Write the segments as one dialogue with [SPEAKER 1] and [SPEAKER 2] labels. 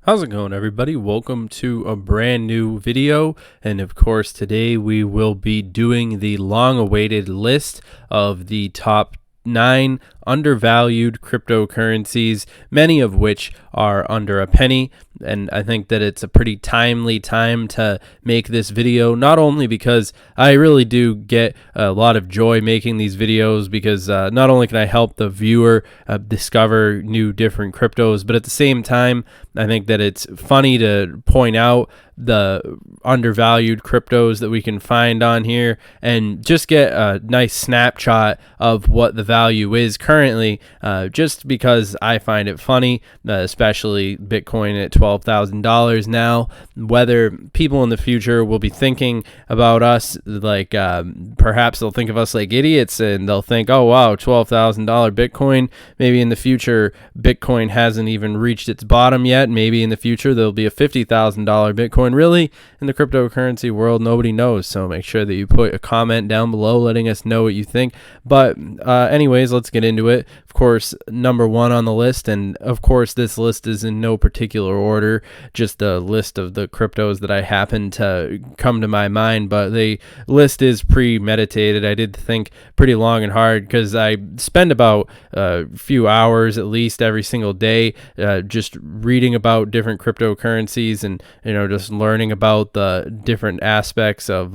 [SPEAKER 1] How's it going, everybody? Welcome to a brand new video. And of course, today we will be doing the long-awaited list of the top 9 undervalued cryptocurrencies, many of which are under a penny. And I think that it's a pretty timely time to make this video, not only because I really do get a lot of joy making these videos, because not only can I help the viewer discover new different cryptos, but at the same time, I think that it's funny to point out the undervalued cryptos that we can find on here and just get a nice snapshot of what the value is currently, just because I find it funny, especially Bitcoin at $12,000 now. Whether people in the future will be thinking about us like perhaps they'll think of us like idiots, and they'll think, oh wow, $12,000 Bitcoin. Maybe in the future Bitcoin hasn't even reached its bottom yet. Maybe in the future there'll be a $50,000 Bitcoin. Really, in the cryptocurrency world, nobody knows. So make sure that you put a comment down below letting us know what you think. But anyways, let's get into it. Of course, number 1 on the list, and of course this list is in no particular order, just a list of the cryptos that I happen to come to my mind, but the list is premeditated. I did think pretty long and hard, because I spend about a few hours at least every single day just reading about different cryptocurrencies, and just learning about the different aspects of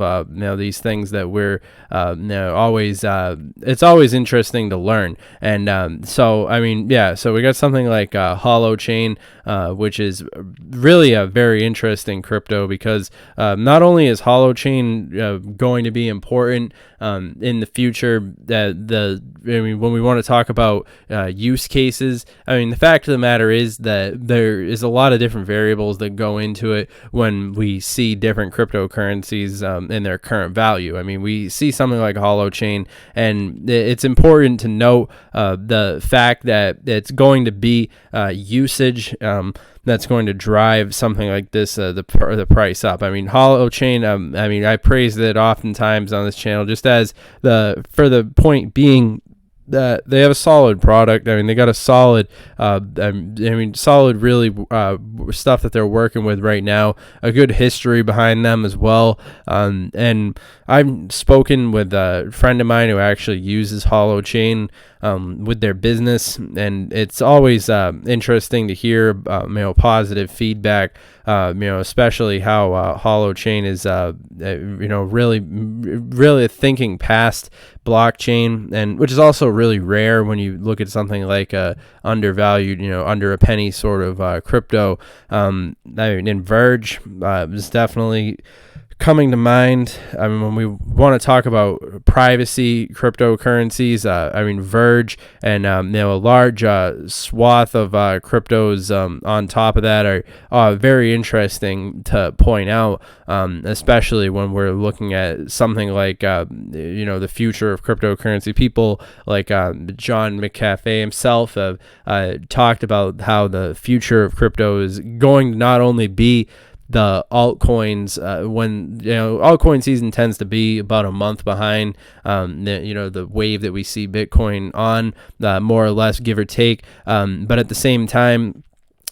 [SPEAKER 1] these things that we're always it's always interesting to learn. And so we got something like Holo chain, which is really a very interesting crypto, because not only is Holo chain going to be important in the future, when we want to talk about use cases, the fact of the matter is that there is a lot of different variables that go into it when we see different cryptocurrencies in their current value. We see something like Holo chain, and it's important to note the fact that it's going to be usage that's going to drive something like this, the price up. Holo chain, I praise it oftentimes on this channel, just as for the point being that they have a solid product. They got a solid, solid really stuff that they're working with right now. A good history behind them as well. And I've spoken with a friend of mine who actually uses Holo chain with their business, and it's always interesting to hear positive feedback. Especially how Holo chain is really thinking past blockchain, and which is also really rare when you look at something like undervalued, under a penny sort of crypto. And Verge is definitely coming to mind. When we want to talk about privacy cryptocurrencies, Verge and a large swath of cryptos on top of that are very interesting to point out, especially when we're looking at something like the future of cryptocurrency. People like John McAfee himself have talked about how the future of crypto is going to not only be the altcoins, when altcoin season tends to be about a month behind the wave that we see Bitcoin on, more or less, give or take, but at the same time,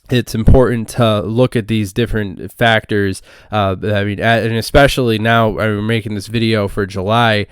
[SPEAKER 1] it's important to look at these different factors. And especially now, I'm making this video for July,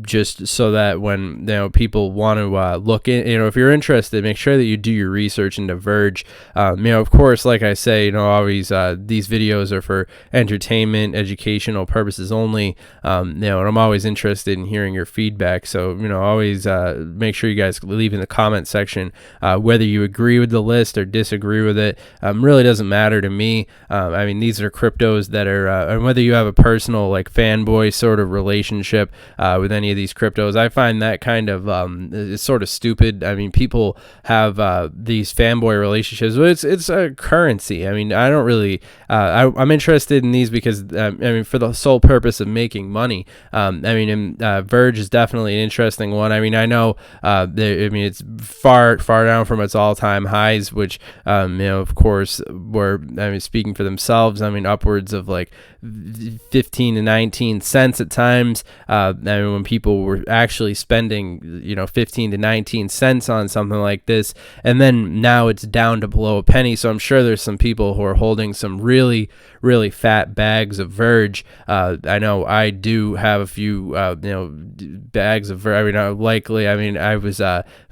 [SPEAKER 1] just so that when people want to look in, if you're interested, make sure that you do your research into Verge. Of course, like I say, always these videos are for entertainment, educational purposes only. And I'm always interested in hearing your feedback. So always make sure you guys leave in the comment section whether you agree with the list or disagree with it. Really doesn't matter to me. These are cryptos that are, and whether you have a personal like fanboy sort of relationship with any of these cryptos, I find that kind of is sort of stupid. People have these fanboy relationships, but it's a currency. I don't really. I'm interested in these because for the sole purpose of making money. Verge is definitely an interesting one. I know it's far down from its all-time highs, which of course, were, I mean, speaking for themselves. I mean, upwards of like 15 to 19 cents at times. I mean, when people were actually spending, 15 to 19 cents on something like this, and then now it's down to below a penny. So I'm sure there's some people who are holding some really, really fat bags of Verge. I know I do have a few, bags of Verge. I mean, I was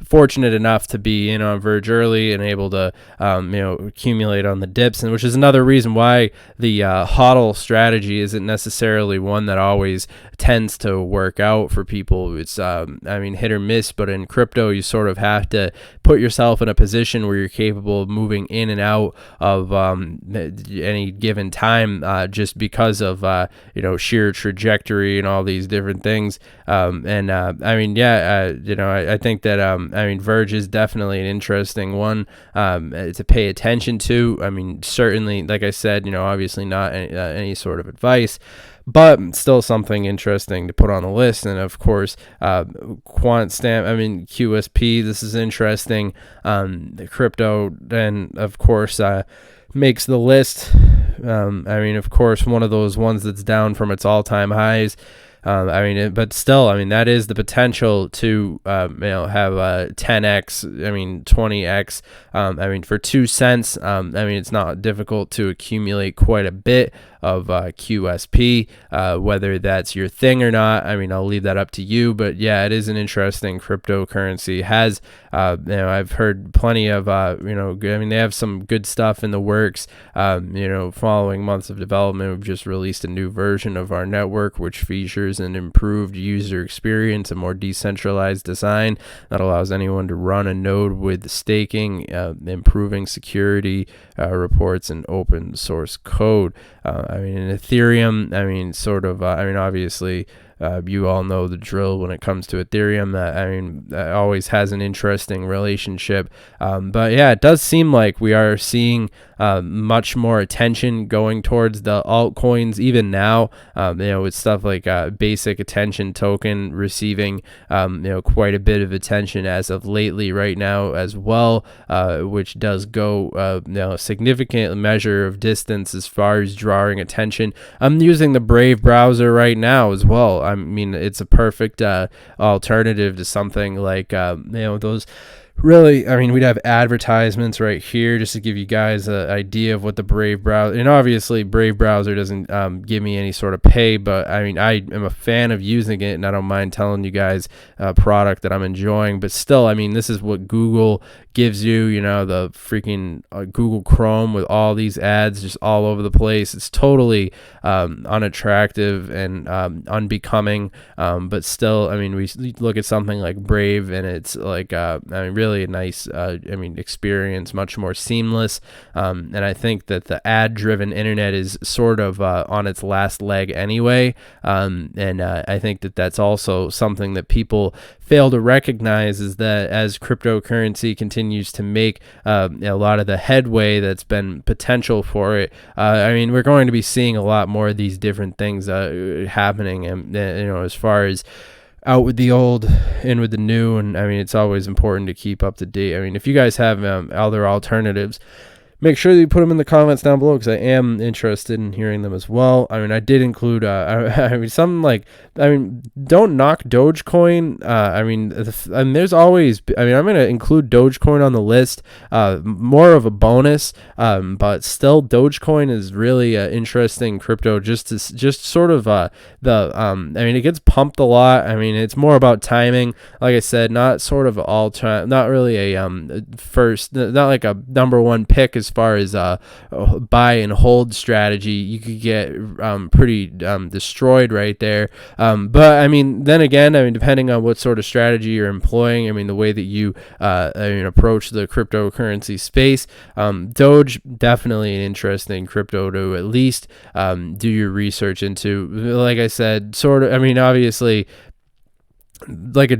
[SPEAKER 1] fortunate enough to be in on Verge early and able to, accumulate on the dips, and which is another reason why the HODL strategy isn't necessarily one that always tends to work out for people. It's, hit or miss, but in crypto, you sort of have to put yourself in a position where you're capable of moving in and out of any given time, just because of sheer trajectory and all these different things. I think that Verge is definitely an interesting one to pay attention to. I mean, certainly, like I said, obviously not any sort of advice, but still something interesting to put on the list. And of course, QSP, this is interesting. The crypto then, of course, makes the list. Of course, one of those ones that's down from its all-time highs. But still, that is the potential to, have a 10x, 20x. For 2 cents, it's not difficult to accumulate quite a bit of QSP, whether that's your thing or not. I'll leave that up to you, but yeah, it is an interesting cryptocurrency. Has, I've heard plenty of, they have some good stuff in the works. Following months of development, we've just released a new version of our network, which features an improved user experience, a more decentralized design that allows anyone to run a node with staking, improving security reports, and open source code. In Ethereum, obviously, you all know the drill when it comes to Ethereum. That always has an interesting relationship. But yeah, it does seem like we are seeing much more attention going towards the altcoins even now. With stuff like basic attention token receiving quite a bit of attention as of lately right now as well, which does go a significant measure of distance as far as drawing attention. I'm using the Brave browser right now as well. It's a perfect alternative to something like those. Really, we'd have advertisements right here just to give you guys an idea of what the Brave browser, and obviously Brave browser doesn't give me any sort of pay, but I am a fan of using it, and I don't mind telling you guys a product that I'm enjoying. But still, this is what Google gives you, the freaking Google Chrome with all these ads just all over the place. It's totally unattractive and unbecoming, but still, we look at something like Brave, and it's like really a nice experience, much more seamless, and I think that the ad-driven internet is sort of on its last leg anyway, and I think that that's also something that people fail to recognize, is that as cryptocurrency continues to make a lot of the headway that's been potential for it, we're going to be seeing a lot more of these different things happening, and as far as out with the old, in with the new, and it's always important to keep up to date. If you guys have other alternatives, make sure that you put them in the comments down below, because I am interested in hearing them as well. I did include, something like, don't knock Dogecoin. There's always, I'm going to include Dogecoin on the list, more of a bonus, but still Dogecoin is really interesting crypto, just sort of, it gets pumped a lot. It's more about timing. Like I said, not sort of all time, not really a, first, not like a number one pick as far as buy and hold strategy. You could get pretty destroyed right there. But then again, depending on what sort of strategy you're employing, the way that you approach the cryptocurrency space, Doge, definitely an interesting crypto to at least do your research into. Like I said, sort of, obviously, people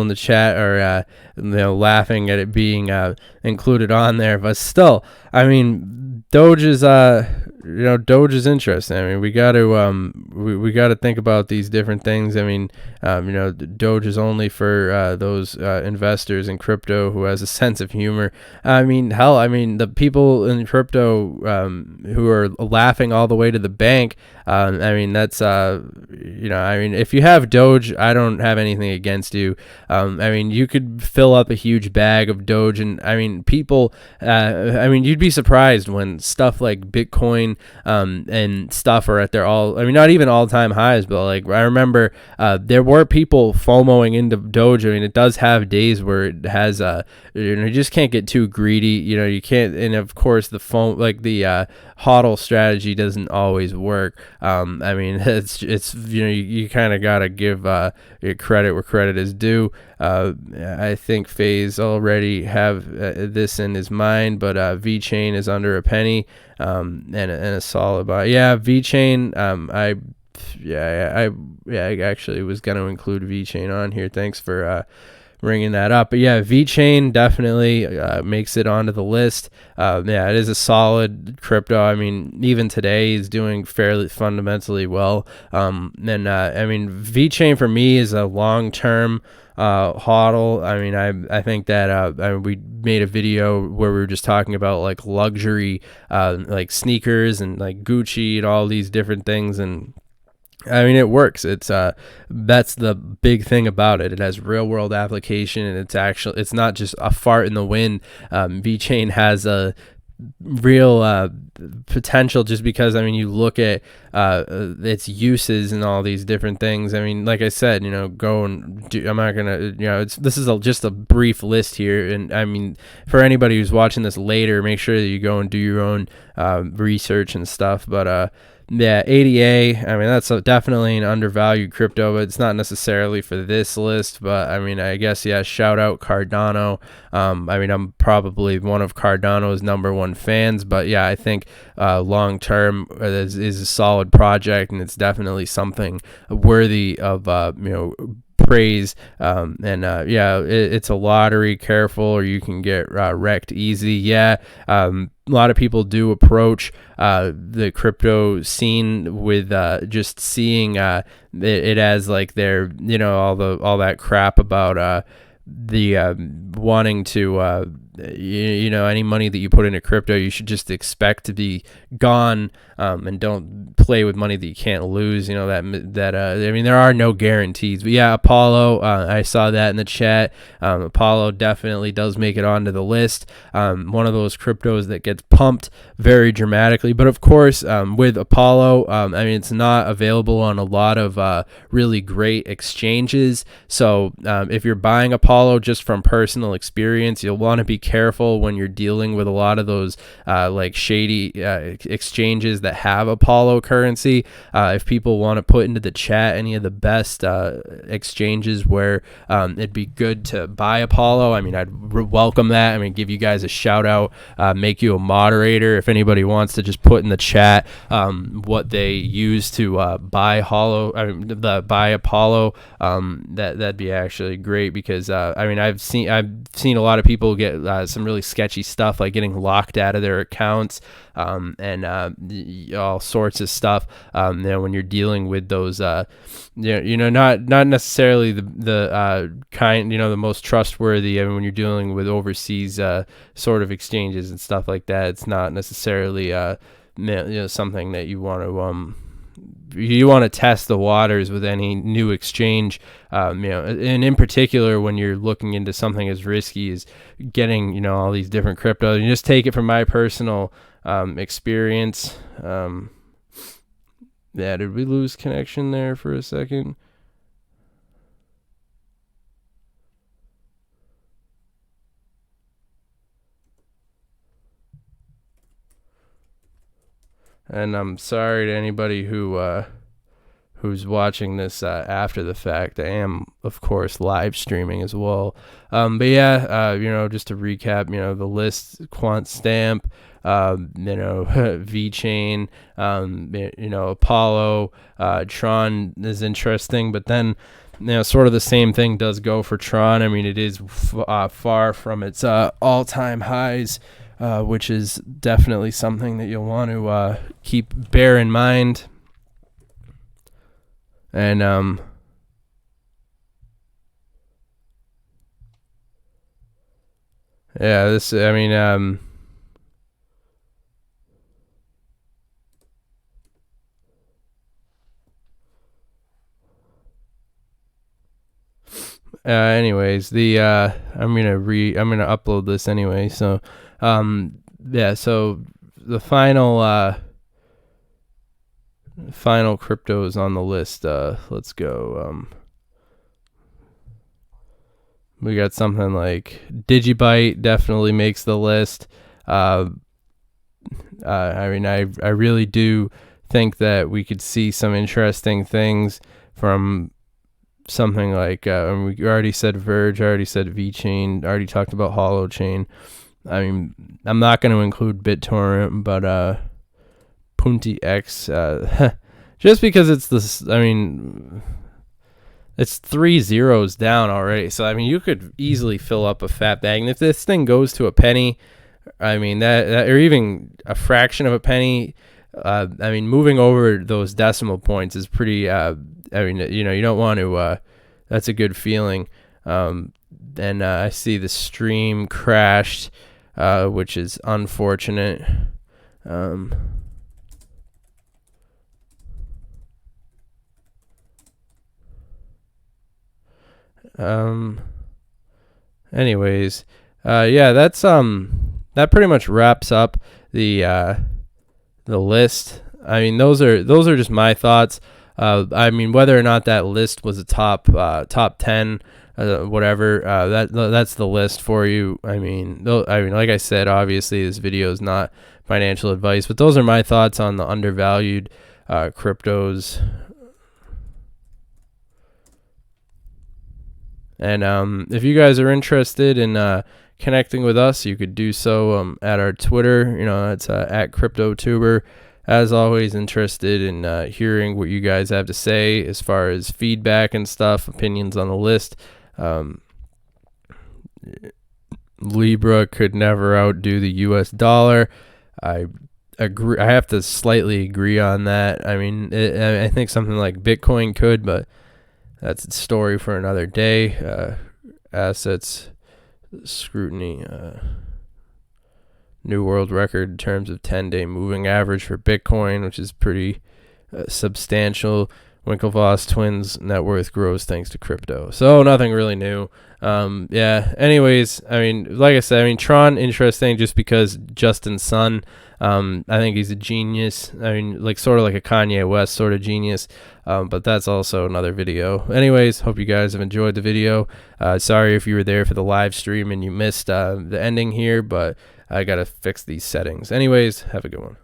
[SPEAKER 1] in the chat are laughing at it being included on there, but still, Doge is Doge is interesting. I mean, we got to we got to think about these different things. I mean, Doge is only for those investors in crypto who has a sense of humor. I mean, hell, I mean, the people in crypto who are laughing all the way to the bank. I mean, that's I mean, if you have Doge, I don't have anything against you. I mean, you could fill up a huge bag of Doge, and I mean, people. I mean, you'd be surprised when stuff like Bitcoin and stuff are at their I mean, not even all-time highs, but like I remember there were people FOMOing into Doge. I mean, it does have days where it has you just can't get too greedy. You can't, and of course the the HODL strategy doesn't always work. I mean, it's you kind of gotta give credit where credit is due. I think FaZe already have this in his mind, but VeChain is under a penny, and a solid buy. Yeah, VeChain. I actually was going to include VeChain on here. Thanks for bringing that up. But yeah, VeChain definitely makes it onto the list. Yeah, it is a solid crypto. I mean, even today is doing fairly fundamentally well. I mean, VeChain for me is a long-term HODL. I mean, I think that we made a video where we were just talking about like luxury like sneakers and like Gucci and all these different things, and I mean, it works. It's that's the big thing about it. It has real world application, and it's not just a fart in the wind. VeChain has a real potential, just because I mean, you look at its uses and all these different things. I mean, like I said, go and do. I'm not gonna, this is just a brief list here, and I mean, for anybody who's watching this later, make sure that you go and do your own research and stuff. But yeah, ADA, I mean, that's definitely an undervalued crypto, but it's not necessarily for this list. But I mean, I guess, yeah, shout out Cardano. I mean, I'm probably one of Cardano's #1 fans, but yeah, I think long term is a solid project, and it's definitely something worthy of praise. Yeah, it's a lottery. Careful, or you can get wrecked easy. Yeah. A lot of people do approach the crypto scene with just seeing it as like their, all that crap about the wanting to any money that you put into crypto, you should just expect to be gone, and don't play with money that you can't lose. I mean, there are no guarantees. But yeah, Apollo, I saw that in the chat. Apollo definitely does make it onto the list. One of those cryptos that gets pumped very dramatically. But of course, with Apollo, I mean, it's not available on a lot of really great exchanges. So if you're buying Apollo just from personal experience, you'll want to be careful when you're dealing with a lot of those like shady exchanges that have Apollo currency. If people want to put into the chat any of the best exchanges where it'd be good to buy Apollo, I mean, I'd welcome that. I mean, give you guys a shout out, make you a moderator. If anybody wants to just put in the chat what they use to buy buy Apollo, that'd be actually great, because I mean, I've seen a lot of people get some really sketchy stuff, like getting locked out of their accounts, and all sorts of stuff. When you're dealing with those, not necessarily the kind, the most trustworthy. I mean, when you're dealing with overseas sort of exchanges and stuff like that, it's not necessarily something that you want to test the waters with any new exchange, and in particular when you're looking into something as risky as getting, all these different cryptos. You just take it from my personal experience. Yeah, did we lose connection there for a second? And I'm sorry to anybody who's watching this after the fact. I am, of course, live streaming as well. But yeah, just to recap, the list: Quant Stamp, VeChain, Apollo, Tron is interesting, but then sort of the same thing does go for Tron. I mean, it is far from its all-time highs. which is definitely something that you'll want to bear in mind. And yeah, this, I mean, anyways, I'm gonna upload this anyway. So, yeah. So the final cryptos on the list. Let's go. We got something like Digibyte definitely makes the list. I mean, I really do think that we could see some interesting things from something like we already said Verge, I already said VeChain, already talked about Holo Chain. I mean, I'm not going to include BitTorrent, but Punti X, just because it's this. I mean, it's 3 zeros down already. So, I mean, you could easily fill up a fat bag. And if this thing goes to a penny, I mean, that or even a fraction of a penny, I mean, moving over those decimal points is pretty, I mean, you know, you don't want to, that's a good feeling. And I see the stream crashed, which is unfortunate. Anyways, yeah, that's that pretty much wraps up the list. I mean, those are just my thoughts. I mean, whether or not that list was a top 10, whatever, that's the list for you. I mean, like I said, obviously this video is not financial advice, but those are my thoughts on the undervalued cryptos. And if you guys are interested in connecting with us, you could do so at our Twitter. You know, it's at CryptoTuber. As always, interested in hearing what you guys have to say as far as feedback and stuff, opinions on the list. Libra could never outdo the US dollar. I agree. I have to slightly agree on that. I mean, I think something like Bitcoin could, but that's a story for another day. Assets scrutiny. New world record in terms of 10-day moving average for Bitcoin, which is pretty substantial. Winklevoss twins net worth grows thanks to crypto. So nothing really new. Yeah. Anyways, I mean, like I said, I mean, Tron, interesting just because Justin Sun, I think he's a genius. I mean, like sort of like a Kanye West sort of genius. But that's also another video. Anyways, hope you guys have enjoyed the video. Sorry if you were there for the live stream and you missed the ending here, but I got to fix these settings. Anyways, have a good one.